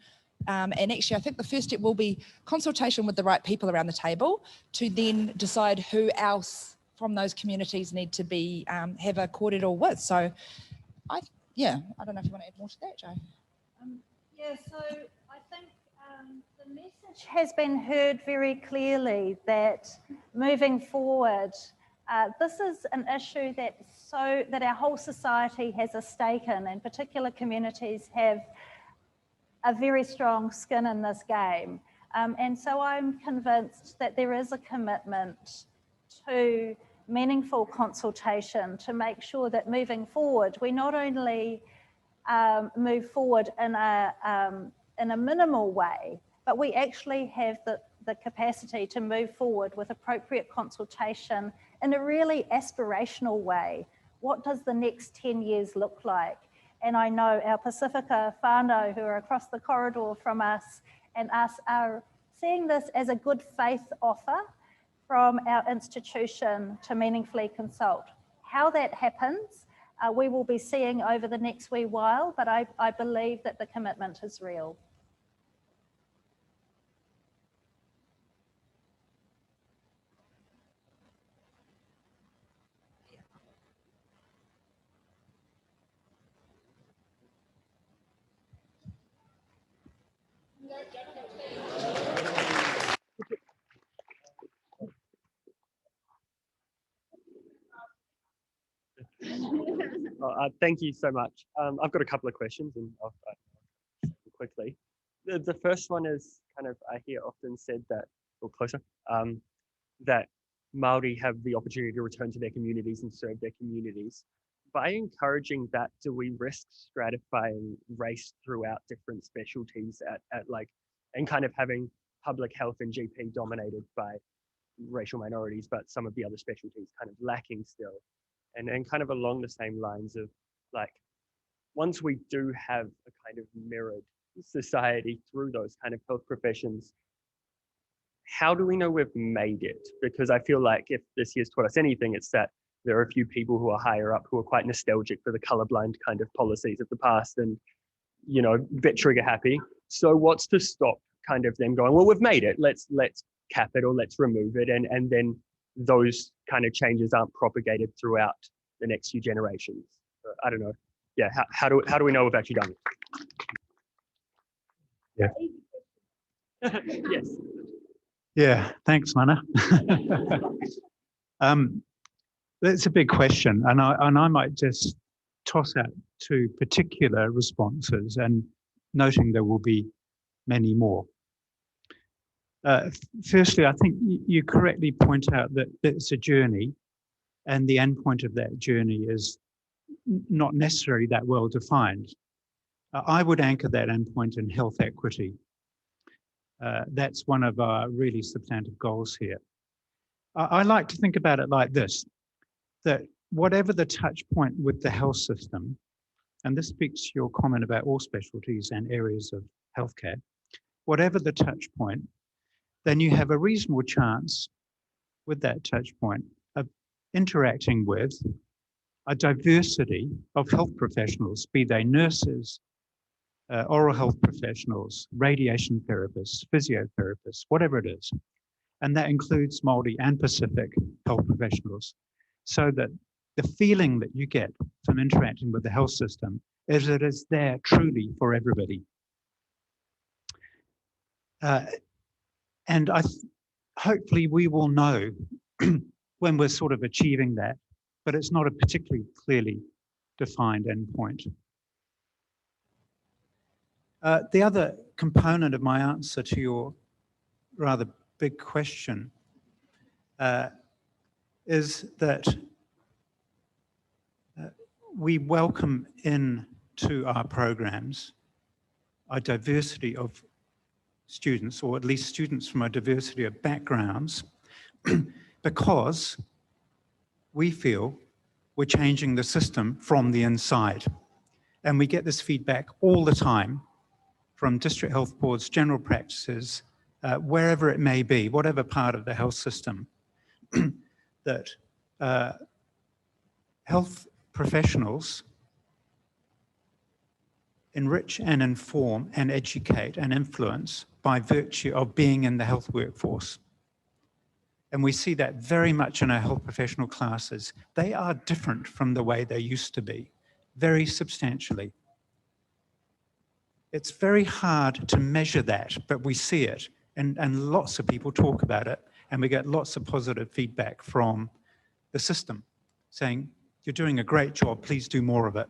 [SPEAKER 1] And actually, I think the first step will be consultation with the right people around the table to then decide who else from those communities need to be have a kōrero with. So, I don't know if you want to add more to that, Jo.
[SPEAKER 3] Yeah, so I think The message has been heard very clearly that moving forward, this is an issue that our whole society has a stake in, and particular communities have a very strong skin in this game. And so I'm convinced that there is a commitment to meaningful consultation to make sure that moving forward, we not only move forward in a minimal way, but we actually have the capacity to move forward with appropriate consultation in a really aspirational way. What does the next 10 years look like? And I know our Pacifica whānau who are across the corridor from us and us are seeing this as a good faith offer from our institution to meaningfully consult. How that happens, we will be seeing over the next wee while, but I believe that the commitment is real.
[SPEAKER 7] Thank you so much. I've got a couple of questions and I'll quickly. The first one is kind of, I hear often said that, or closer, that Māori have the opportunity to return to their communities and serve their communities. By encouraging that, do we risk stratifying race throughout different specialties and kind of having public health and GP dominated by racial minorities, but some of the other specialties kind of lacking still? And kind of along the same lines of like, once we do have a kind of mirrored society through those kind of health professions, how do we know we've made it? Because I feel like if this year's taught us anything, it's that there are a few people who are higher up who are quite nostalgic for the colorblind kind of policies of the past and, you know, a bit trigger happy. So what's to stop kind of them going, well, we've made it, let's cap it or let's remove it, and then those kind of changes aren't propagated throughout the next few generations? I don't know. Yeah, how do we know we've actually done it? Yeah. Yes.
[SPEAKER 2] Yeah, thanks, Mana. That's a big question, and I might just toss out two particular responses, and noting there will be many more. Firstly, I think you correctly point out that it's a journey, and the end point of that journey is not necessarily that well defined. I would anchor that end point in health equity. That's one of our really substantive goals here. I like to think about it like this, that whatever the touch point with the health system, and this speaks to your comment about all specialties and areas of healthcare, whatever the touch point, then you have a reasonable chance with that touch point of interacting with a diversity of health professionals, be they nurses, oral health professionals, radiation therapists, physiotherapists, whatever it is. And that includes Māori and Pacific health professionals, so that the feeling that you get from interacting with the health system is that it's there truly for everybody. And hopefully we will know when we're sort of achieving that, but it's not a particularly clearly defined endpoint. The other component of my answer to your rather big question is that we welcome into our programs a diversity of students, or at least students from a diversity of backgrounds, because we feel we're changing the system from the inside. And we get this feedback all the time from district health boards, general practices, wherever it may be, whatever part of the health system, that health professionals enrich and inform and educate and influence by virtue of being in the health workforce. And we see that very much in our health professional classes. They are different from the way they used to be, very substantially. It's very hard to measure that, but we see it, and lots of people talk about it, and we get lots of positive feedback from the system saying, you're doing a great job, please do more of it.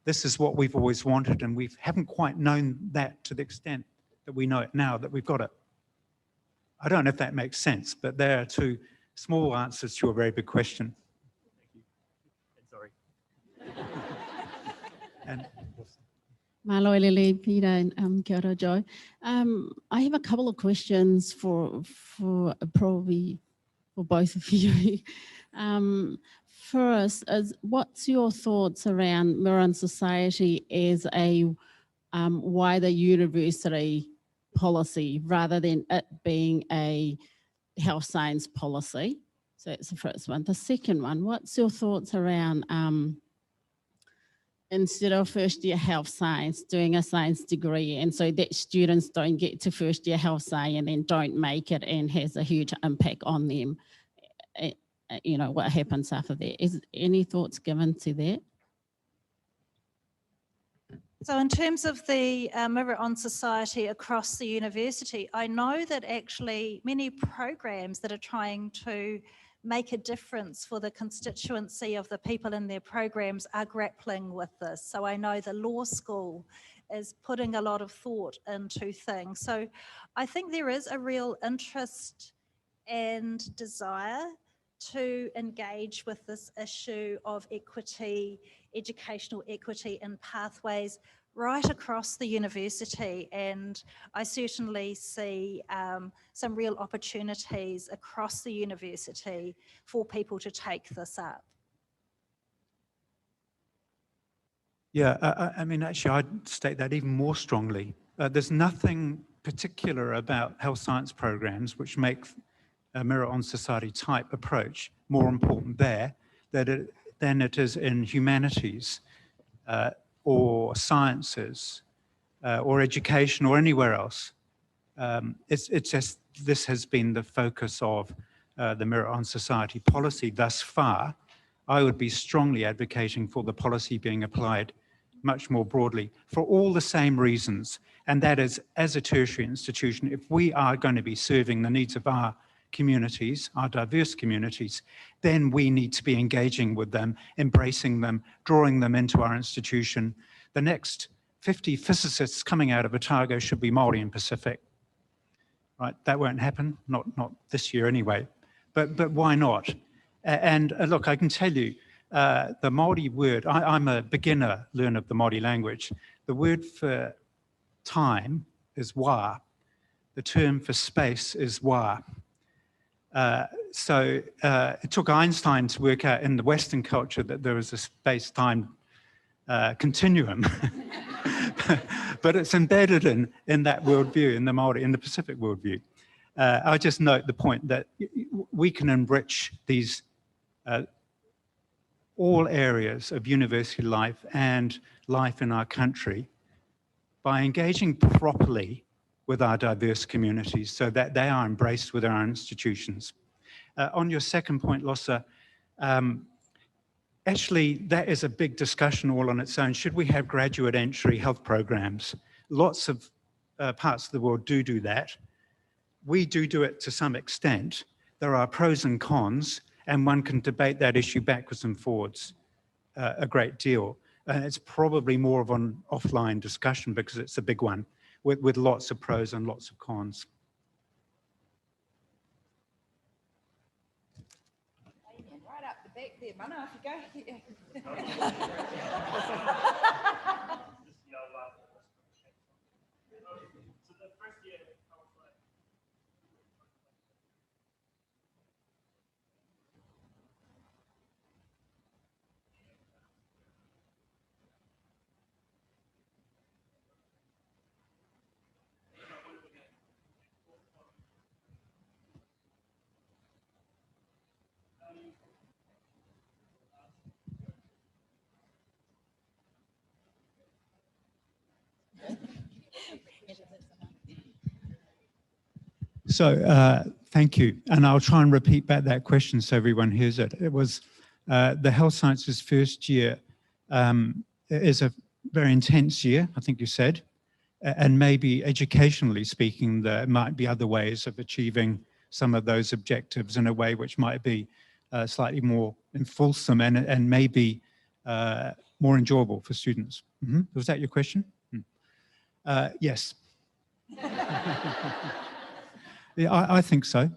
[SPEAKER 2] This is what we've always wanted, and we haven't quite known that to the extent that we know it now, that we've got it. I don't know if that makes sense, but there are two small answers to a very big question.
[SPEAKER 7] Sorry.
[SPEAKER 2] And
[SPEAKER 8] Malo Lele, Peter, and kia ora, Joe. I have a couple of questions for probably for both of you. First, what's your thoughts around Maori society as a wider university policy rather than it being a health science policy? So that's the first one. The second one, what's your thoughts around instead of first year health science, doing a science degree, and so that students don't get to first year health science and then don't make it and has a huge impact on them? You know, what happens after that? Is any thoughts given to that?
[SPEAKER 3] So in terms of the Mirror on Society across the university, I know that actually many programs that are trying to make a difference for the constituency of the people in their programs are grappling with this. So I know the law school is putting a lot of thought into things. So I think there is a real interest and desire to engage with this issue of equity, educational equity and pathways right across the university. And I certainly see some real opportunities across the university for people to take this up.
[SPEAKER 2] yeah, I mean, actually, I'd state that even more strongly. There's nothing particular about health science programs which make a Mirror on Society type approach more important there than it is in humanities or sciences or education or anywhere else. It's just, this has been the focus of the Mirror on Society policy thus far. I would be strongly advocating for the policy being applied much more broadly for all the same reasons. And that is, as a tertiary institution, if we are going to be serving the needs of our communities, our diverse communities, then we need to be engaging with them, embracing them, drawing them into our institution. The next 50 physicists coming out of Otago should be Maori and Pacific. Right, that won't happen, not this year anyway, but why not? And look, I can tell you, the Maori word, I'm a beginner learner of the Maori language. The word for time is wā. The term for space is wā. So it took Einstein to work out in the Western culture that there was a space-time continuum. But it's embedded in that worldview, in the Maori, in the Pacific worldview. I just note the point that we can enrich these all areas of university life and life in our country by engaging properly with our diverse communities so that they are embraced with our institutions. On your second point, Lossa, actually, that is a big discussion all on its own. Should we have graduate entry health programs? Lots of parts of the world do that. We do it to some extent. There are pros and cons, and one can debate that issue backwards and forwards a great deal. And it's probably more of an offline discussion because it's a big one with lots of pros and lots of cons.
[SPEAKER 1] Right up the back there, mana, if you go.
[SPEAKER 2] So thank you. And I'll try and repeat back that question so everyone hears it. It was the health sciences first year is a very intense year, I think you said. And maybe educationally speaking, there might be other ways of achieving some of those objectives in a way which might be slightly more fulsome and maybe more enjoyable for students. Was that your question? Yes. Yeah, I think so.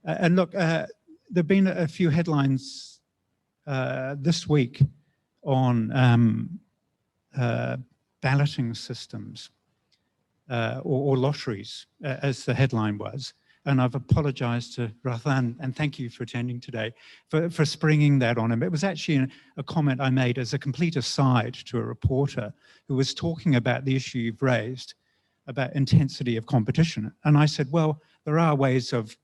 [SPEAKER 2] And look, there have been a few headlines this week on balloting systems or lotteries, as the headline was. And I've apologized to Rathan, and thank you for attending today, for springing that on him. It was actually a comment I made as a complete aside to a reporter who was talking about the issue you've raised about intensity of competition. And I said, well, there are ways of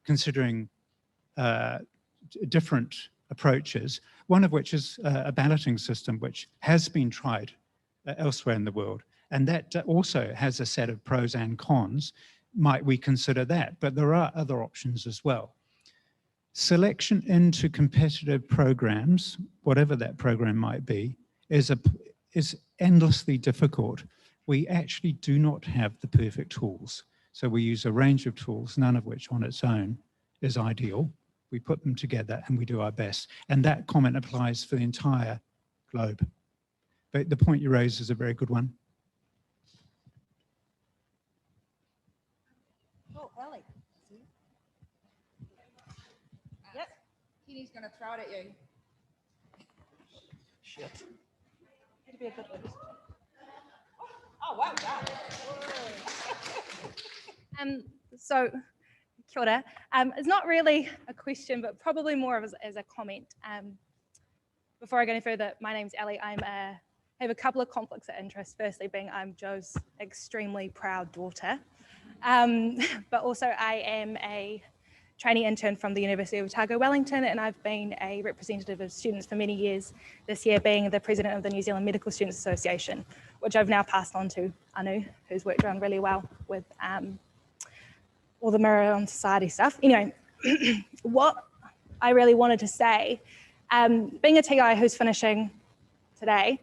[SPEAKER 2] considering different approaches, one of which is a balloting system, which has been tried elsewhere in the world. And that also has a set of pros and cons. Might we consider that? But there are other options as well. Selection into competitive programs, whatever that program might be, is endlessly difficult. We actually do not have the perfect tools. So we use a range of tools, none of which on its own is ideal. We put them together and we do our best. And that comment applies for the entire globe. But the point you raise is a very good one.
[SPEAKER 3] Oh, Ellie. Yep.
[SPEAKER 1] Kenny's going to throw it at you.
[SPEAKER 3] Shit. It'd be a good one.
[SPEAKER 1] Oh, well done.
[SPEAKER 9] So, kia ora. It's not really a question, but probably more of as a comment. Before I go any further, my name's Ellie. I have a couple of conflicts of interest. Firstly, being I'm Joe's extremely proud daughter, but also I am a trainee intern from the University of Otago, Wellington, and I've been a representative of students for many years, this year being the president of the New Zealand Medical Students Association, which I've now passed on to Anu, who's worked on really well with all the mirror on society stuff. Anyway, what I really wanted to say, being a TI who's finishing today,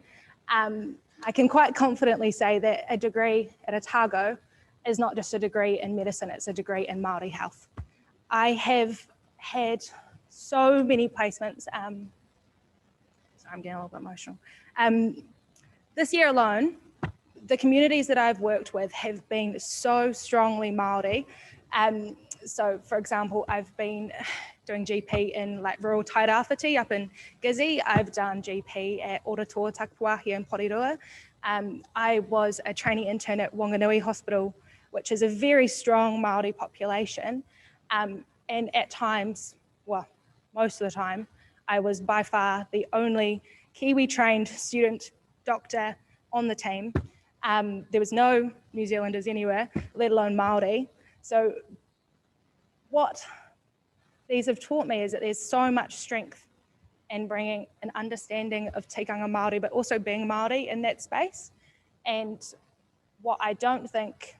[SPEAKER 9] I can quite confidently say that a degree at Otago is not just a degree in medicine, it's a degree in Maori health. I have had so many placements. Sorry, I'm getting a little bit emotional. This year alone, the communities that I've worked with have been so strongly Maori. So, for example, I've been doing GP in like rural Tairawhiti up in Gizzy. I've done GP at Oratoa Takupuahi in Porirua. I was a trainee intern at Wanganui Hospital, which is a very strong Maori population. And at times, well, most of the time, I was by far the only Kiwi-trained student doctor on the team. There was no New Zealanders anywhere, let alone Maori. So what these have taught me is that there's so much strength in bringing an understanding of tikanga Māori, but also being Māori in that space. And what I don't think,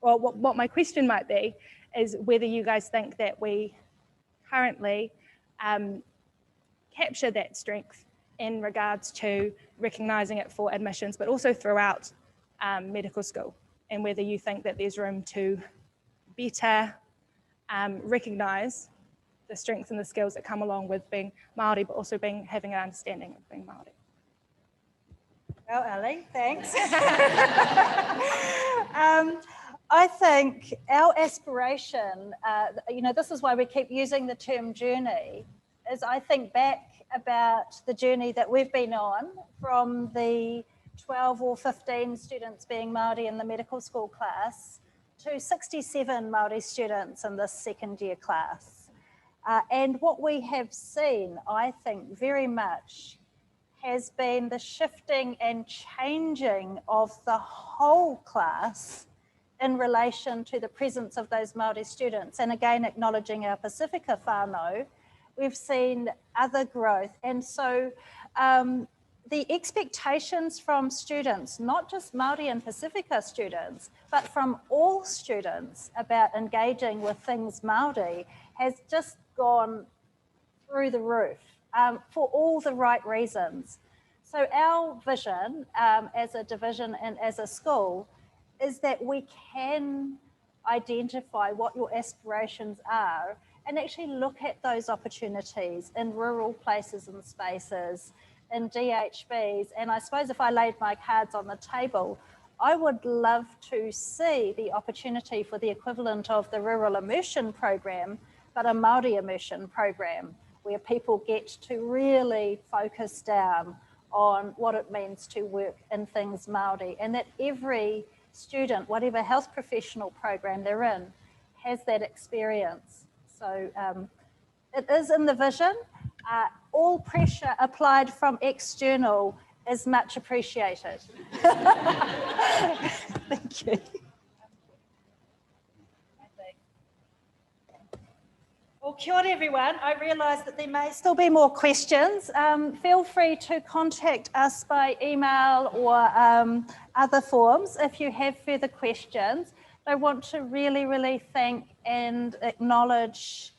[SPEAKER 9] well, what my question might be is whether you guys think that we currently capture that strength in regards to recognising it for admissions, but also throughout medical school, and whether you think that there's room to better recognise the strengths and the skills that come along with being Māori, but also having an understanding of being Māori.
[SPEAKER 3] Well, Ellie, thanks. I think our aspiration, this is why we keep using the term journey, is I think back about the journey that we've been on from the 12 or 15 students being Māori in the medical school class to 67 Māori students in this second year class. And what we have seen, I think, very much has been the shifting and changing of the whole class in relation to the presence of those Māori students. And again, acknowledging our Pacifica whānau, we've seen other growth. And so the expectations from students, not just Māori and Pacifica students, but from all students about engaging with things Māori has just gone through the roof for all the right reasons. So our vision as a division and as a school is that we can identify what your aspirations are and actually look at those opportunities in rural places and spaces, in DHBs. And I suppose if I laid my cards on the table, I would love to see the opportunity for the equivalent of the rural immersion program, but a Maori immersion program, where people get to really focus down on what it means to work in things Maori, and that every student, whatever health professional program they're in, has that experience. So it is in the vision. All pressure applied from external is much appreciated. Thank you. Well, kia ora everyone. I realise that there may still be more questions. Feel free to contact us by email or other forms if you have further questions. I want to really thank and acknowledge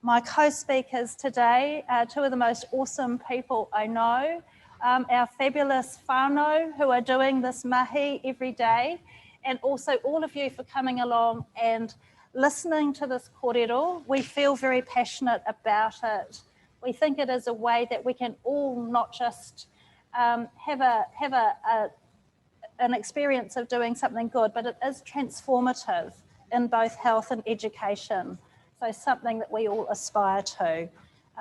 [SPEAKER 3] my co-speakers today, two of the most awesome people I know, our fabulous whānau who are doing this mahi every day, and also all of you for coming along and listening to this kōrero. We feel very passionate about it. We think it is a way that we can all not just have an experience of doing something good, but it is transformative in both health and education. So something that we all aspire to.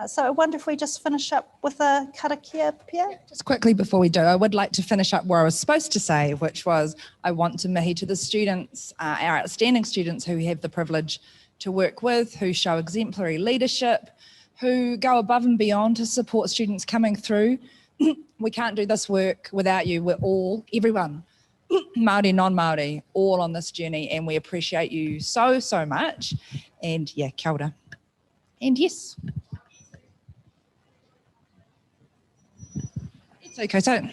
[SPEAKER 3] So I wonder if we just finish up with a karakia, Pia?
[SPEAKER 1] Just quickly before we do, I would like to finish up where I was supposed to say, which was I want to mihi to the students, our outstanding students who we have the privilege to work with, who show exemplary leadership, who go above and beyond to support students coming through. We can't do this work without you. We're all, everyone, Māori, non-Māori, all on this journey, and we appreciate you so much. And yeah, kia ora. And yes. It's okay, so.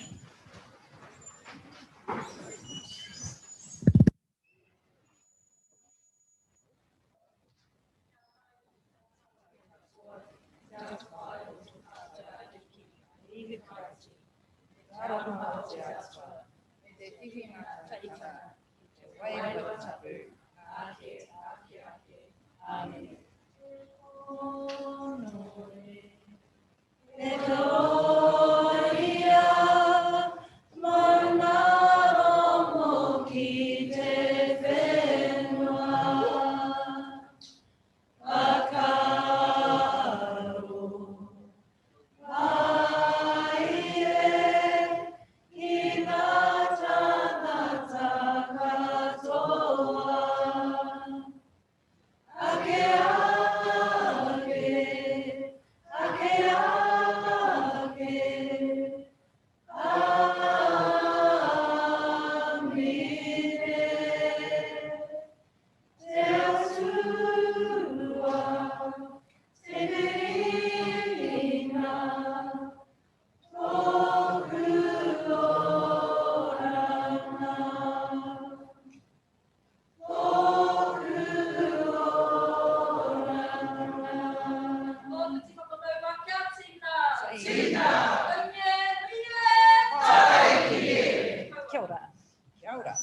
[SPEAKER 1] Kia ora. Kia ora.